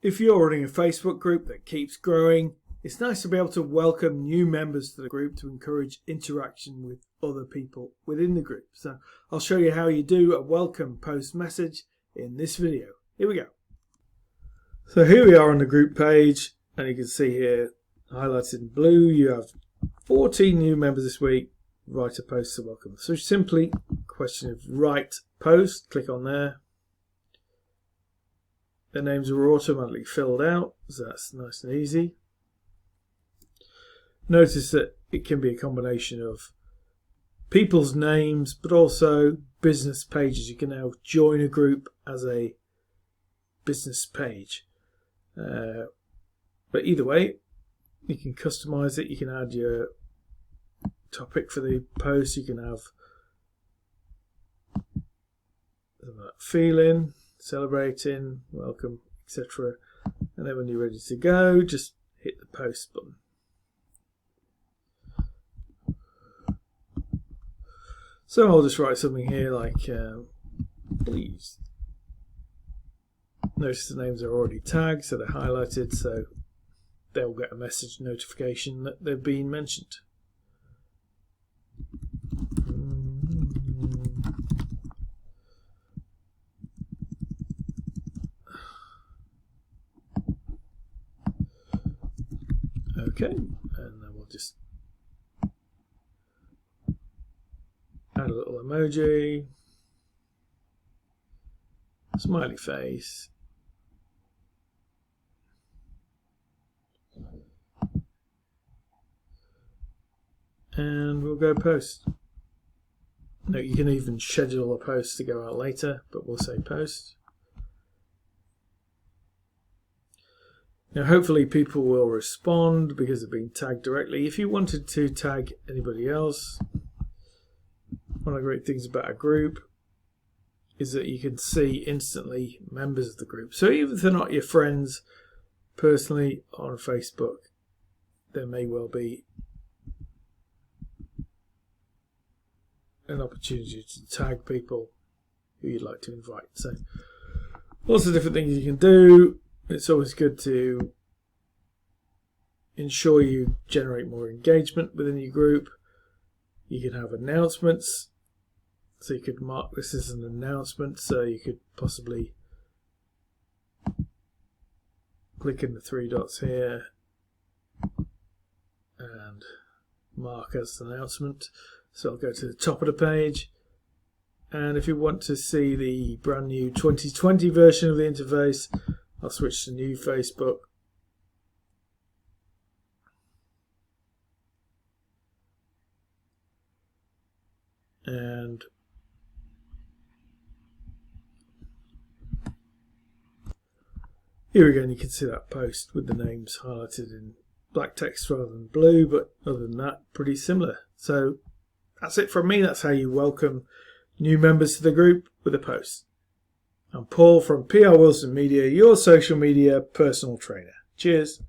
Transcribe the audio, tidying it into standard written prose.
If you're running a Facebook group that keeps growing, it's nice to be able to welcome new members to the group to encourage interaction with other people within the group. So I'll show you how you do a welcome post message in this video. Here we go. So here we are on the group page, and you can see here highlighted in blue you have 14 new members this week. Write a post to welcome. So simply question of write post, click on there. Their names are automatically filled out, so that's nice and easy. Notice that it can be a combination of people's names but also business pages. You can now join a group as a business page. But either way, you can customize it. You can add your topic for the post. You can have feeling, celebrating, welcome, etc. And then when you're ready to go, just hit the post button. So I'll just write something here like please. Notice the names are already tagged, so they're highlighted, so they'll get a message notification that they've been mentioned. Okay, and then we'll just add a little emoji, smiley face, and we'll go post. Now you can even schedule a post to go out later, but we'll say post. Now hopefully people will respond because they've been tagged directly. If you wanted to tag anybody else, one of the great things about a group is that you can see instantly members of the group. So even if they're not your friends personally on Facebook, there may well be an opportunity to tag people who you'd like to invite. So lots of different things you can do. It's always good to ensure you generate more engagement within your group. You can have announcements, so you could mark this as an announcement, so you could possibly click in the three dots here and mark as an announcement. So I'll go to the top of the page, and if you want to see the brand new 2020 version of the interface, I'll switch to new Facebook. And here again you can see that post with the names highlighted in black text rather than blue, but other than that, pretty similar. So that's it from me. That's how you welcome new members to the group with a post. I'm Paul from PR Wilson Media, your social media personal trainer. Cheers.